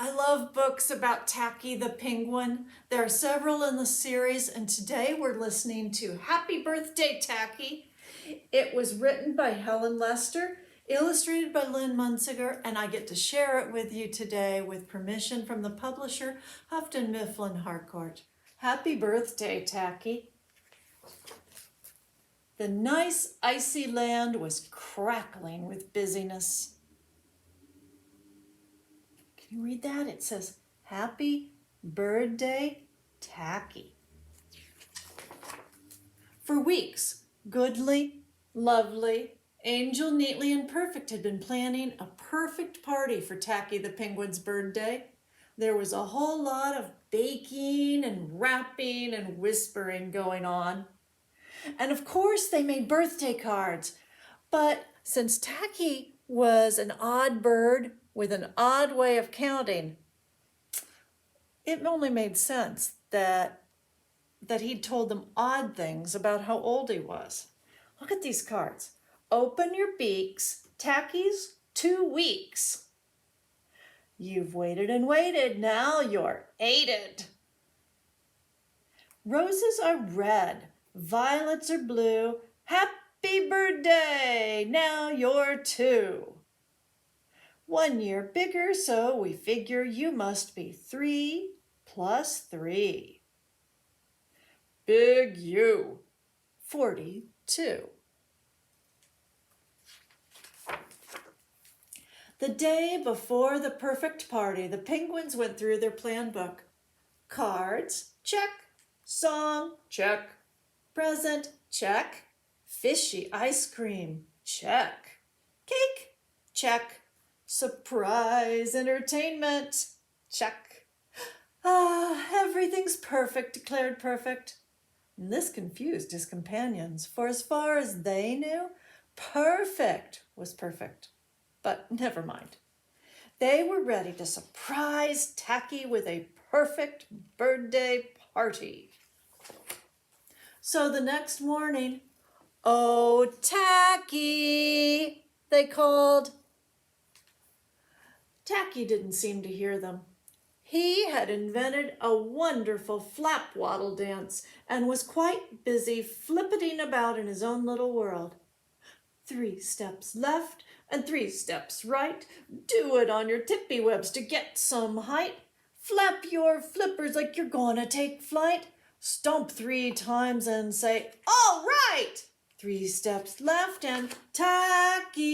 I love books about Tacky the Penguin. There are several in the series, and today we're listening to Happy Birthday, Tacky. It was written by Helen Lester, illustrated by Lynn Munziger, and I get to share it with you today with permission from the publisher, Houghton Mifflin Harcourt. Happy birthday, Tacky. The nice icy land was crackling with busyness. Can you read that? It says, Happy Birthday, Tacky. For weeks, Goodly, Lovely, Angel, Neatly, and Perfect had been planning a perfect party for Tacky the Penguin's birthday. There was a whole lot of baking and rapping and whispering going on. And of course, they made birthday cards. But since Tacky was an odd bird with an odd way of counting, it only made sense that he'd told them odd things about how old he was. Look at these cards. Open your beaks, Tacky's 2 weeks. You've waited and waited, now you're 8'd. Roses are red, violets are blue. Happy birthday, now you're 2. 1 year bigger, so we figure you must be 3 plus 3. Big U, 42. The day before the perfect party, the penguins went through their plan book. Cards, check. Song, check. Present, check. Fishy ice cream, check. Cake, check. Surprise entertainment, check. Everything's perfect, declared Perfect. And this confused his companions, for as far as they knew, Perfect was perfect. But never mind. They were ready to surprise Tacky with a perfect birthday party. So the next morning, "Oh, Tacky," they called. Tacky didn't seem to hear them. He had invented a wonderful flap-waddle dance and was quite busy flippiting about in his own little world. 3 steps left and 3 steps right. Do it on your tippy webs to get some height. Flap your flippers like you're gonna take flight. Stomp 3 times and say, all right. 3 steps left and Tacky.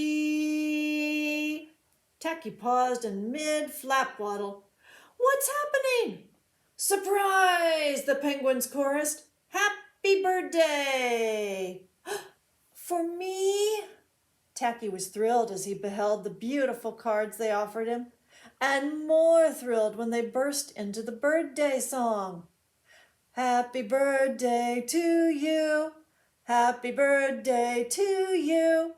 Tacky paused in mid-flap waddle. What's happening? Surprise, the penguins chorused. Happy birthday. For me? Tacky was thrilled as he beheld the beautiful cards they offered him, and more thrilled when they burst into the birthday song. Happy birthday to you. Happy birthday to you.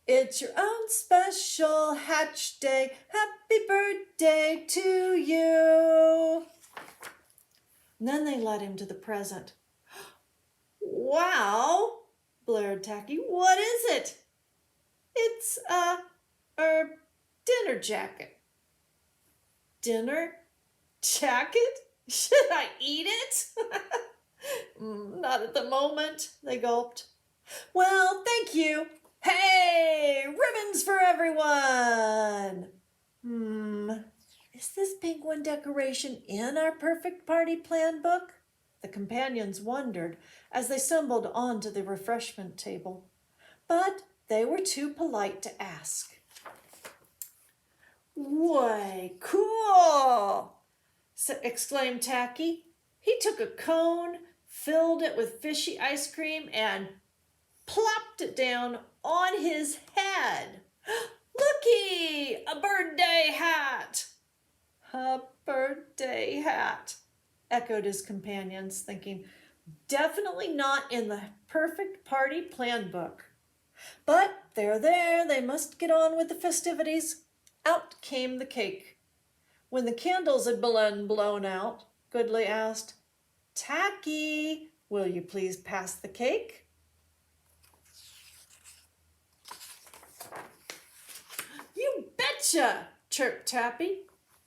It's your own special hatch day. Happy birthday to you. And then they led him to the present. Wow, blared Tacky. What is it? It's a dinner jacket. Dinner jacket? Should I eat it? Not at the moment, they gulped. Well, thank you. Hey, ribbons for everyone! Is this penguin decoration in our perfect party plan book? The companions wondered as they stumbled onto the refreshment table. But they were too polite to ask. Way cool! Exclaimed Tacky. He took a cone, filled it with fishy ice cream, and plopped it down on his head. Looky, a birthday hat. A birthday hat, echoed his companions, thinking, definitely not in the perfect party plan book. But they're there, they must get on with the festivities. Out came the cake. When the candles had been blown out, Goodly asked, Tacky, will you please pass the cake? You betcha, chirped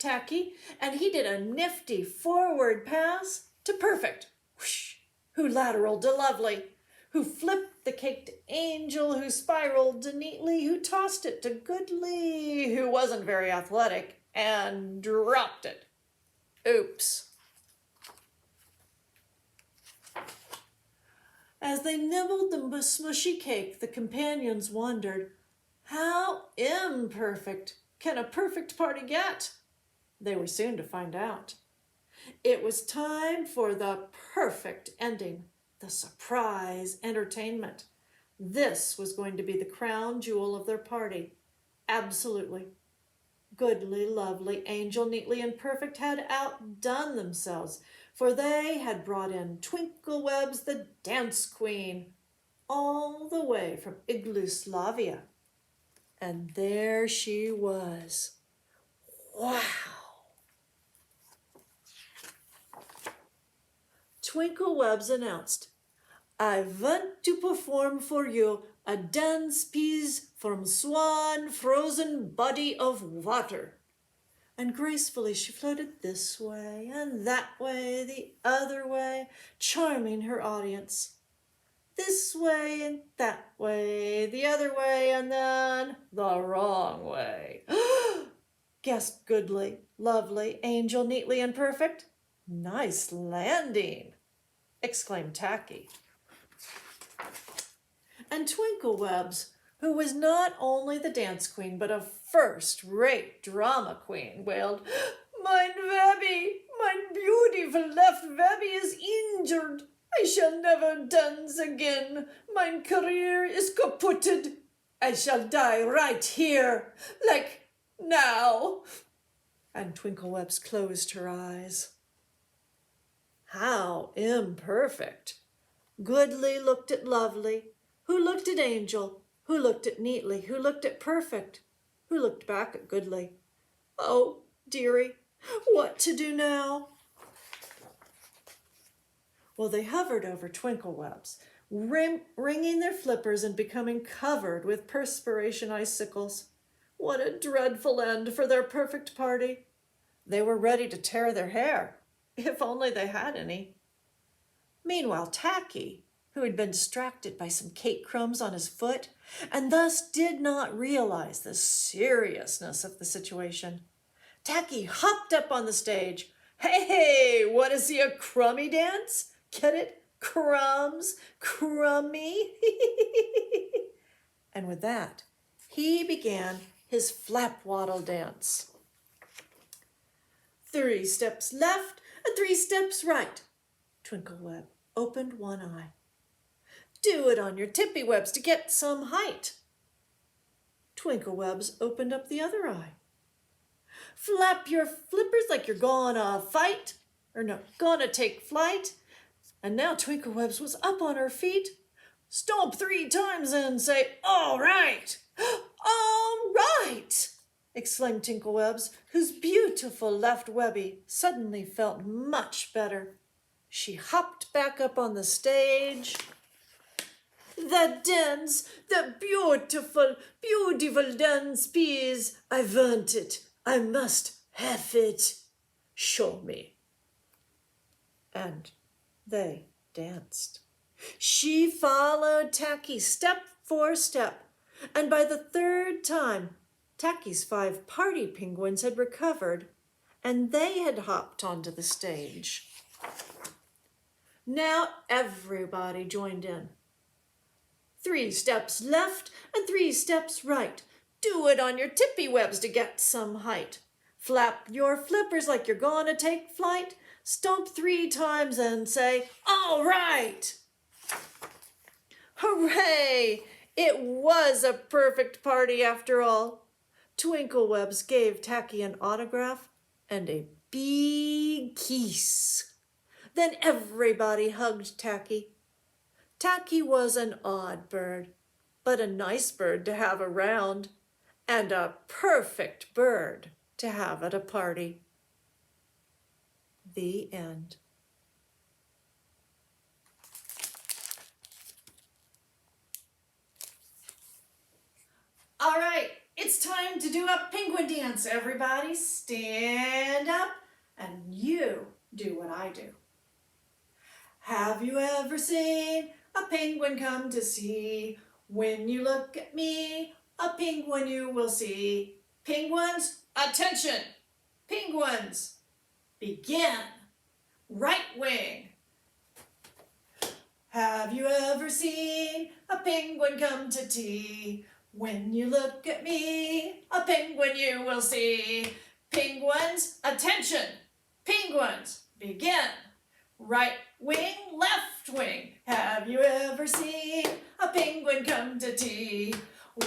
Tacky, and he did a nifty forward pass to Perfect, whoosh, who lateraled to Lovely, who flipped the cake to Angel, who spiraled to Neatly, who tossed it to Goodly, who wasn't very athletic, and dropped it. Oops. As they nibbled the smushy cake, the companions wondered, how imperfect can a perfect party get? They were soon to find out. It was time for the perfect ending, the surprise entertainment. This was going to be the crown jewel of their party. Absolutely. Goodly, Lovely, Angel, Neatly, and Perfect had outdone themselves, for they had brought in Twinklewebs, the dance queen, all the way from Yugoslavia. And there she was. Wow! Twinklewebs announced, I want to perform for you a dance piece from Swan Frozen Body of Water. And gracefully she floated this way and that way, the other way, charming her audience. This way and that way, the other way, and then the wrong way. Guessed Goodly, Lovely, Angel, Neatly, and Perfect. Nice landing, exclaimed Tacky. And Twinklewebs, who was not only the dance queen, but a first-rate drama queen, wailed, Mein Webby, mein beautiful left Webby is injured. I shall never dance again. Mein career is kaputted. I shall die right here, like now. And Twinklewebs closed her eyes. How imperfect. Goodly looked at Lovely, who looked at Angel, who looked at Neatly, who looked at Perfect, who looked back at Goodly. Oh, dearie, what to do now? Well, they hovered over Twinklewebs, wringing their flippers and becoming covered with perspiration icicles. What a dreadful end for their perfect party. They were ready to tear their hair, if only they had any. Meanwhile, Tacky, who had been distracted by some cake crumbs on his foot, and thus did not realize the seriousness of the situation. Tacky hopped up on the stage. Hey, wanna see a crummy dance? Get it? Crumbs, crummy. And with that, he began his flap-waddle dance. 3 steps left and 3 steps right. Twinkleweb opened one eye. Do it on your tippy webs to get some height. Twinklewebs opened up the other eye. Flap your flippers like you're gonna fight, or no, gonna take flight. And now Twinklewebs was up on her feet. Stomp 3 times and say, all right, all right, exclaimed Twinklewebs, whose beautiful left Webby suddenly felt much better. She hopped back up on the stage. The dance, the beautiful, beautiful dance piece. I want it. I must have it. Show me. And they danced. She followed Tacky step for step, and by the 3rd time, Tacky's 5 party penguins had recovered, and they had hopped onto the stage. Now everybody joined in. 3 steps left and 3 steps right. Do it on your tippy webs to get some height. Flap your flippers like you're gonna take flight. Stomp 3 times and say, all right. Hooray! It was a perfect party after all. Twinklewebs gave Tacky an autograph and a big kiss. Then everybody hugged Tacky. Tacky was an odd bird, but a nice bird to have around, and a perfect bird to have at a party. The end. All right, It's time to do a penguin dance. Everybody stand up and you do what I do. Have you ever seen a penguin come to sea? When you look at me, a penguin you will see. Penguins, attention! Penguins, begin. Right wing. Have you ever seen a penguin come to tea? When you look at me, a penguin you will see. Penguins, attention! Penguins, begin. Right wing, left wing. Have you ever seen a penguin come to tea?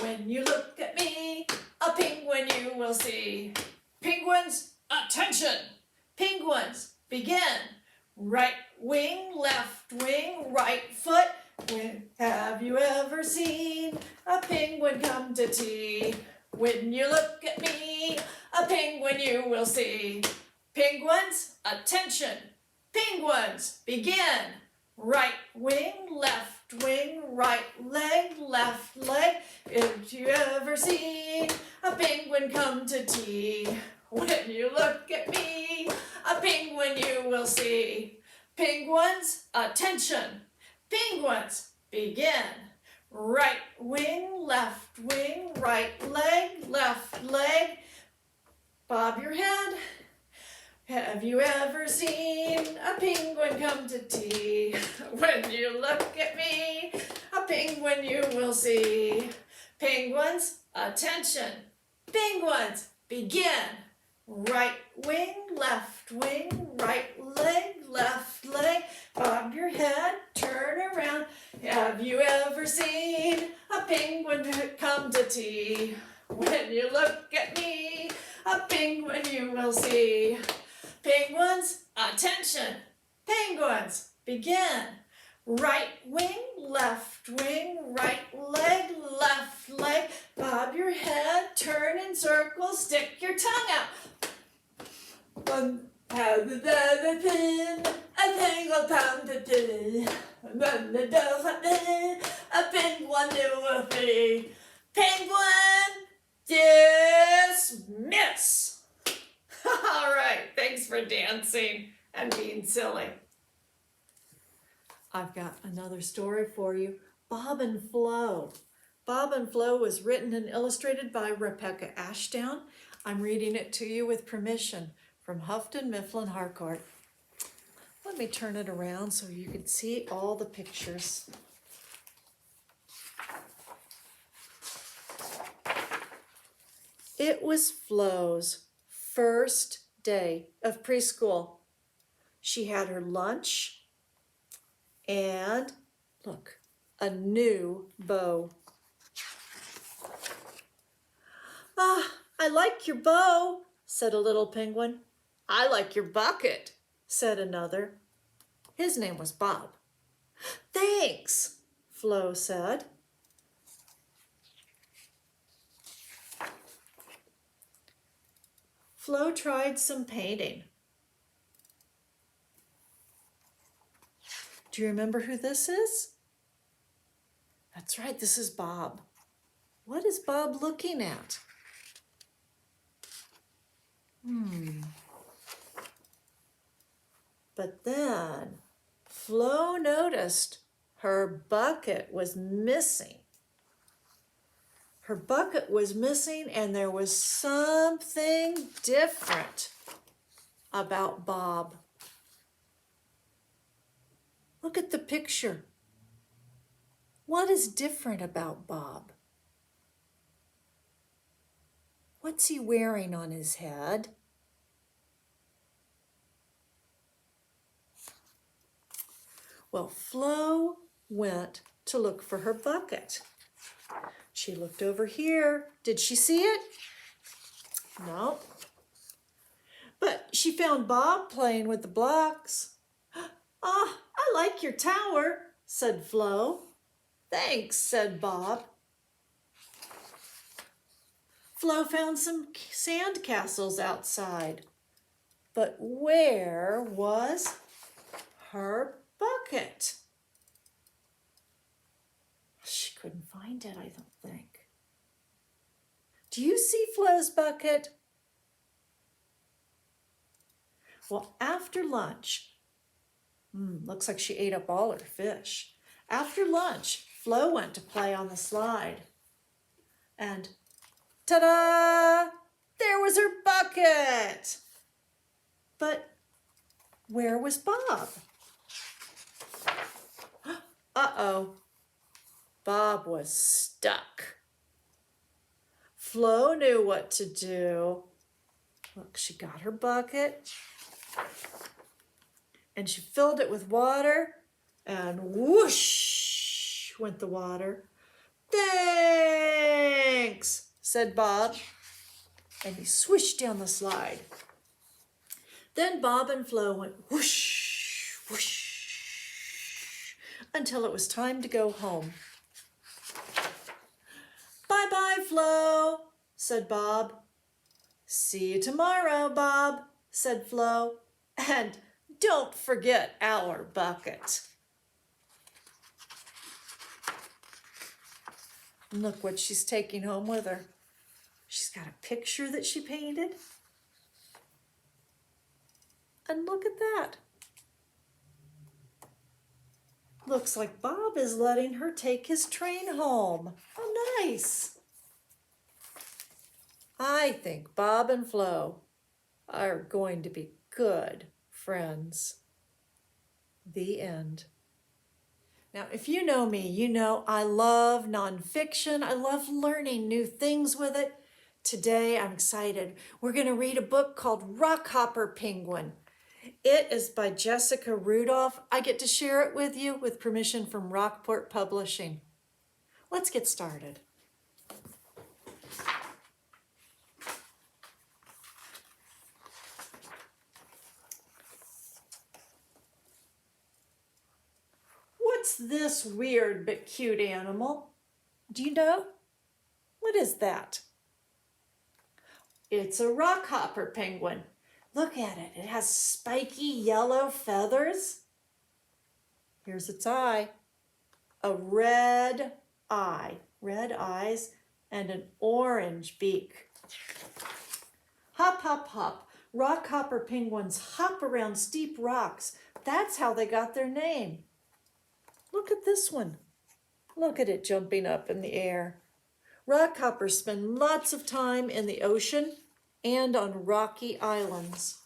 When you look at me, a penguin you will see. Penguins, attention! Penguins, begin. Right wing, left wing, right foot. Have you ever seen a penguin come to tea? When you look at me, a penguin you will see. Penguins, attention! Penguins, begin. Right wing, left wing, right leg, left leg. Have you ever seen a penguin come to tea? When you look at me, a penguin you will see. Penguins, attention! Penguins, begin. Right wing, left wing, right leg, left leg. Bob your head. Have you ever seen a penguin come to tea? When you look at me, a penguin you will see. Penguins, attention! Penguins, begin. Right wing, left wing, right leg, left leg. Bob your head, turn around. Have you ever seen a penguin come to tea? When you look at me, a penguin you will see. Penguins, attention! Penguins, begin. Right wing, left wing, right leg, left leg. Bob your head, turn in circles, stick your tongue out. One pound of the pin, a penguin pound of pin. When the dove a penguin will be. Penguin, dismiss! All right, thanks for dancing and being silly. I've got another story for you, Bob and Flo. Bob and Flo was written and illustrated by Rebecca Ashdown. I'm reading it to you with permission from Houghton Mifflin Harcourt. Let me turn it around so you can see all the pictures. It was Flo's first day of preschool. She had her lunch and, look, a new bow. Ah, I like your bow, said a little penguin. I like your bucket, said another. His name was Bob. Thanks, Flo said. Flo tried some painting. Do you remember who this is? That's right, this is Bob. What is Bob looking at? But then Flo noticed her bucket was missing. Her bucket was missing and there was something different about Bob. Look at the picture. What is different about Bob? What's he wearing on his head? Well, Flo went to look for her bucket. She looked over here. Did she see it? No. But she found Bob playing with the blocks. Ah, I like your tower, said Flo. Thanks, said Bob. Flo found some sand castles outside. But where was her bucket? She couldn't find it, I don't think. Do you see Flo's bucket? Well, after lunch, looks like she ate up all her fish. After lunch, Flo went to play on the slide. And ta-da! There was her bucket! But where was Bob? Uh-oh. Bob was stuck. Flo knew what to do. Look, she got her bucket and she filled it with water, and whoosh went the water. Thanks, said Bob, and he swished down the slide. Then Bob and Flo went whoosh, whoosh, until it was time to go home. Bye-bye, Flo, said Bob. See you tomorrow, Bob, said Flo. And don't forget our bucket. Look what she's taking home with her. She's got a picture that she painted. And look at that. Looks like Bob is letting her take his train home. Oh, nice. I think Bob and Flo are going to be good friends. The end. Now, if you know me, you know I love nonfiction. I love learning new things with it. Today, I'm excited. We're going to read a book called Rockhopper Penguin. It is by Jessica Rudolph. I get to share it with you with permission from Rockport Publishing. Let's get started. What's this weird but cute animal? Do you know? What is that? It's a rockhopper penguin. Look at it. It has spiky yellow feathers. Here's its eye. A red eye. Red eyes and an orange beak. Hop, hop, hop. Rockhopper penguins hop around steep rocks. That's how they got their name. Look at this one. Look at it jumping up in the air. Rockhoppers spend lots of time in the ocean and on rocky islands.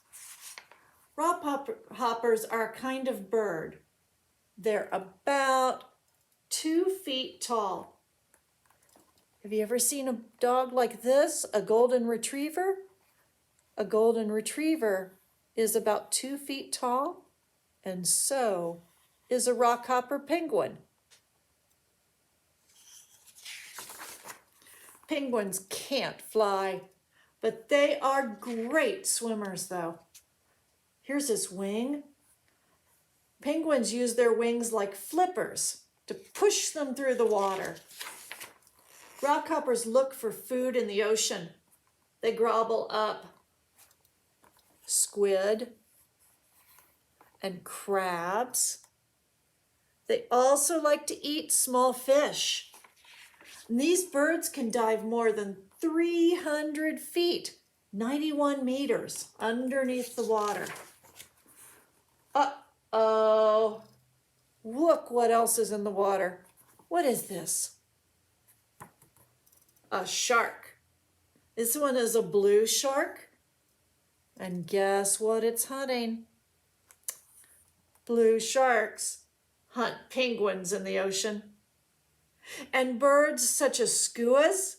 Rockhoppers are a kind of bird. They're about 2 feet tall. Have you ever seen a dog like this, a golden retriever? A golden retriever is about 2 feet tall, and so is a rockhopper penguin. Penguins can't fly, but they are great swimmers though. Here's his wing. Penguins use their wings like flippers to push them through the water. Rockhoppers look for food in the ocean. They gobble up squid and crabs. They also like to eat small fish. And these birds can dive more than 300 feet, 91 meters underneath the water. Uh-oh. Look what else is in the water. What is this? A shark. This one is a blue shark. And guess what it's hunting? Blue sharks hunt penguins in the ocean. And birds such as skuas,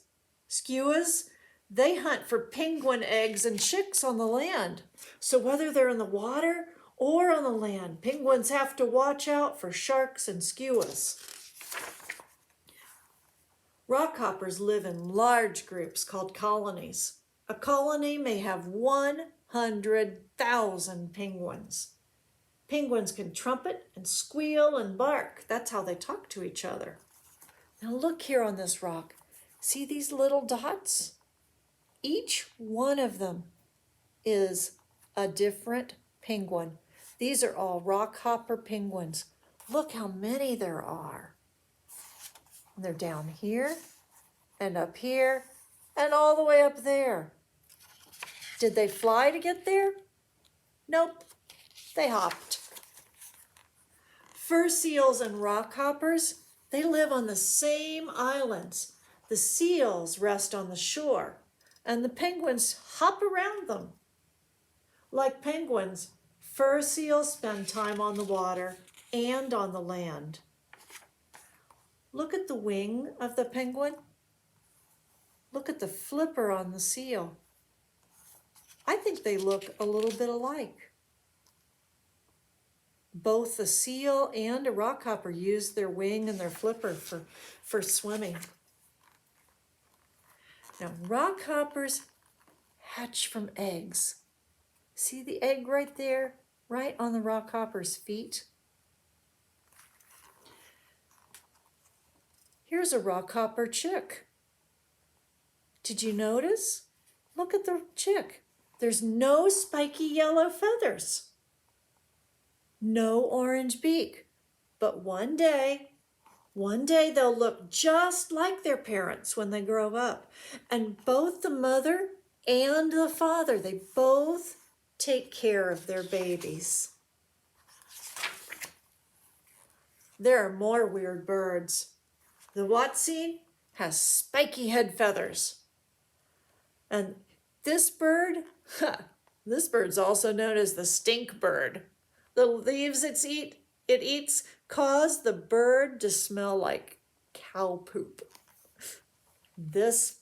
they hunt for penguin eggs and chicks on the land. So whether they're in the water or on the land, penguins have to watch out for sharks and skuas. Rockhoppers live in large groups called colonies. A colony may have 100,000 penguins. Penguins can trumpet and squeal and bark. That's how they talk to each other. Now look here on this rock. See these little dots? Each one of them is a different penguin. These are all rockhopper penguins. Look how many there are. And they're down here and up here and all the way up there. Did they fly to get there? Nope, they hopped. Fur seals and rockhoppers, they live on the same islands. The seals rest on the shore, and the penguins hop around them. Like penguins, fur seals spend time on the water and on the land. Look at the wing of the penguin. Look at the flipper on the seal. I think they look a little bit alike. Both the seal and a rockhopper use their wing and their flipper for swimming. Now, rockhoppers hatch from eggs. See the egg right there, right on the rockhopper's feet? Here's a rockhopper chick. Did you notice? Look at the chick. There's no spiky yellow feathers. No orange beak, but one day they'll look just like their parents when they grow up. And both the mother and the father, they both take care of their babies. There are more weird birds. The Watsy has spiky head feathers. And this bird's also known as the stink bird. The leaves it eats cause the bird to smell like cow poop. This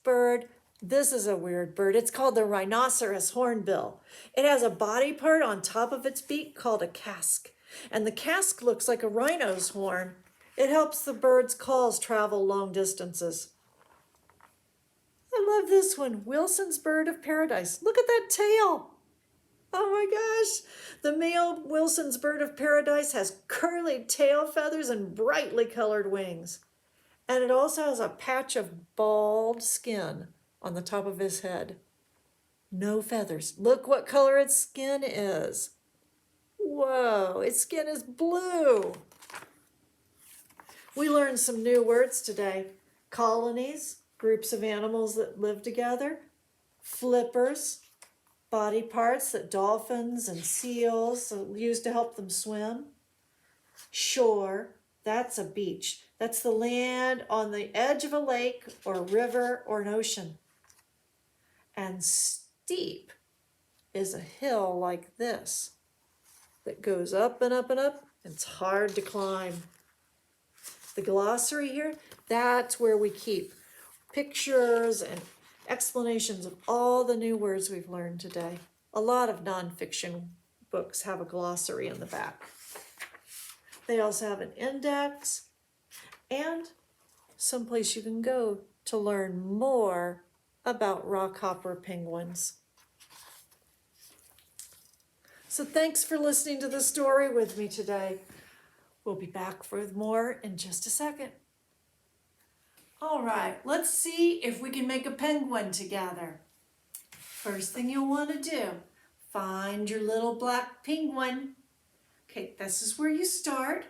is a weird bird. It's called the rhinoceros hornbill. It has a body part on top of its beak called a casque. And the casque looks like a rhino's horn. It helps the bird's calls travel long distances. I love this one, Wilson's bird of paradise. Look at that tail. Oh my gosh, the male Wilson's bird of paradise has curly tail feathers and brightly colored wings. And it also has a patch of bald skin on the top of his head. No feathers. Look what color its skin is. Whoa, its skin is blue. We learned some new words today. Colonies, groups of animals that live together. Flippers, body parts that dolphins and seals use to help them swim. Shore, that's a beach. That's the land on the edge of a lake or a river or an ocean. And steep is a hill like this that goes up and up and up. It's hard to climb. The glossary here, that's where we keep pictures and explanations of all the new words we've learned today. A lot of nonfiction books have a glossary in the back. They also have an index and someplace you can go to learn more about rockhopper penguins. So thanks for listening to the story with me today. We'll be back with more in just a second. All right, let's see if we can make a penguin together. First thing you'll want to do, find your little black penguin. Okay, this is where you start.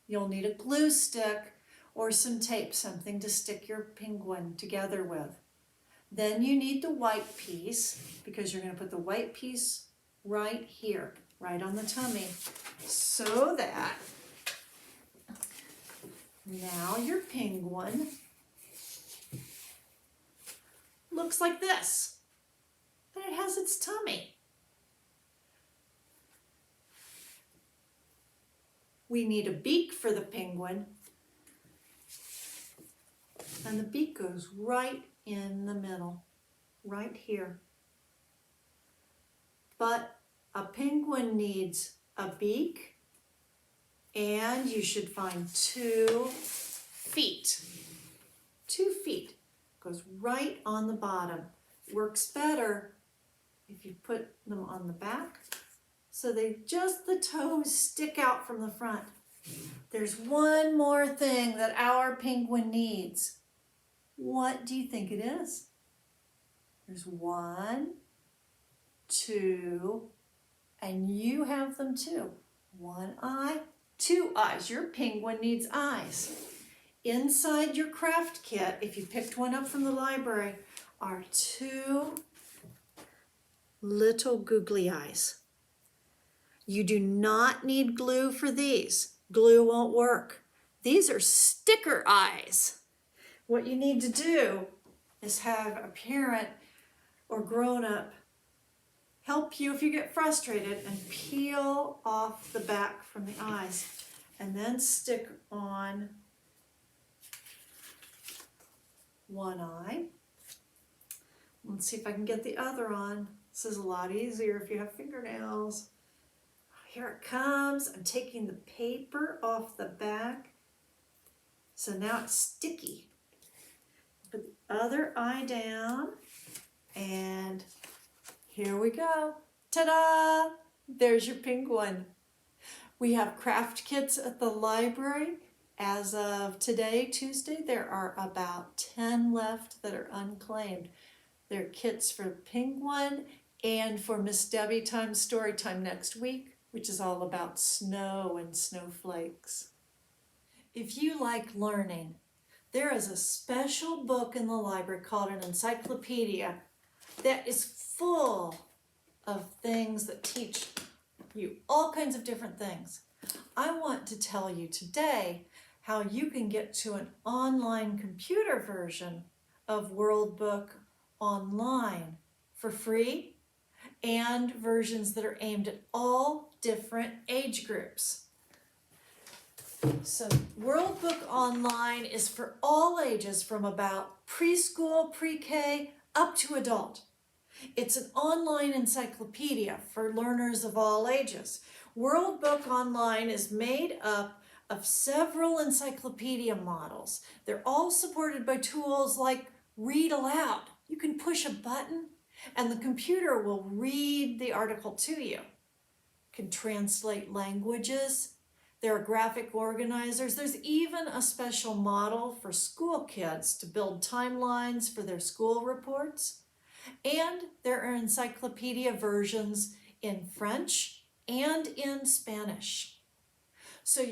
You'll need a glue stick or some tape, something to stick your penguin together with. Then you need the white piece because you're going to put the white piece right here, right on the tummy, so that now your penguin looks like this, but it has its tummy. We need a beak for the penguin, and the beak goes right in the middle, right here. But a penguin needs a beak, and you should find 2 feet. 2 feet goes right on the bottom. Works better if you put them on the back, so the toes stick out from the front. There's one more thing that our penguin needs. What do you think it is? There's 1, 2, and you have them too. 1 eye, 2 eyes. Your penguin needs eyes. Inside your craft kit, if you picked one up from the library, are two little googly eyes. You do not need glue for these. Glue won't work. These are sticker eyes. What you need to do is have a parent or grown-up help you if you get frustrated and peel off the back from the eyes and then stick on one eye. Let's see if I can get the other on. This is a lot easier if you have fingernails. Here it comes. I'm taking the paper off the back. So now it's sticky. Put the other eye down and here we go. Ta-da! There's your penguin. We have craft kits at the library. As of today, Tuesday, there are about 10 left that are unclaimed. They're kits for penguin and for Miss Debbie Time's story time next week, which is all about snow and snowflakes. If you like learning, there is a special book in the library called an encyclopedia that is full of things that teach you all kinds of different things. I want to tell you today how you can get to an online computer version of World Book online for free and versions that are aimed at all different age groups. So World Book Online is for all ages from about preschool, pre-K, up to adult. It's an online encyclopedia for learners of all ages. World Book Online is made up of several encyclopedia models. They're all supported by tools like Read Aloud. You can push a button and the computer will read the article to you. You can translate languages. There are graphic organizers. There's even a special model for school kids to build timelines for their school reports. And there are encyclopedia versions in French and in Spanish. So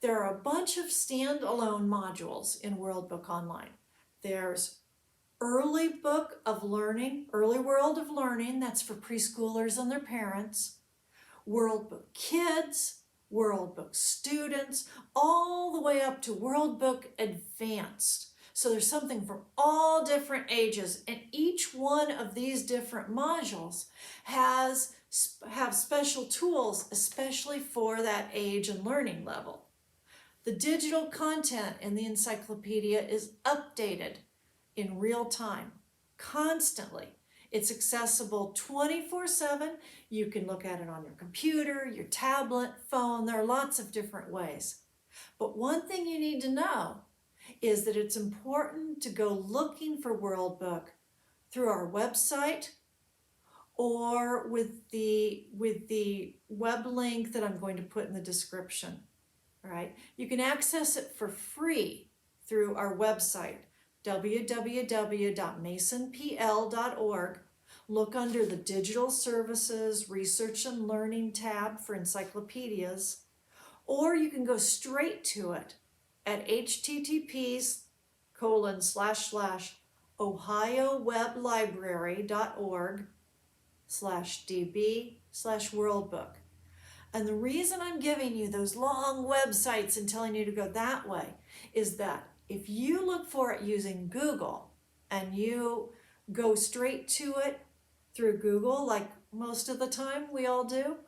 there are a bunch of standalone modules in World Book Online. There's Early Book of Learning, Early World of Learning, that's for preschoolers and their parents. World Book Kids, World Book Students, all the way up to World Book Advanced. So there's something for all different ages, and each one of these different modules have special tools, especially for that age and learning level. The digital content in the encyclopedia is updated in real time, constantly. It's accessible 24/7. You can look at it on your computer, your tablet, phone. There are lots of different ways. But one thing you need to know is that it's important to go looking for World Book through our website or with the web link that I'm going to put in the description. All right, you can access it for free through our website, www.masonpl.org. Look under the Digital Services, Research and Learning tab for encyclopedias, or you can go straight to it at https://ohioweblibrary.org/db/worldbook. And the reason I'm giving you those long websites and telling you to go that way is that if you look for it using Google and you go straight to it through Google, like most of the time we all do,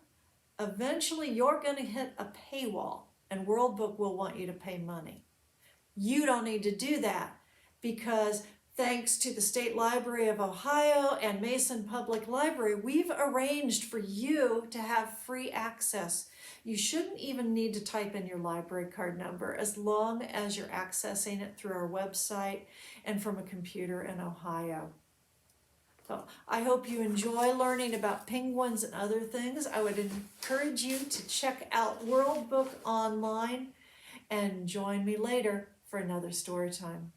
eventually you're going to hit a paywall and World Book will want you to pay money. You don't need to do that because thanks to the State Library of Ohio and Mason Public Library, we've arranged for you to have free access. You shouldn't even need to type in your library card number as long as you're accessing it through our website and from a computer in Ohio. So I hope you enjoy learning about penguins and other things. I would encourage you to check out World Book Online and join me later for another story time.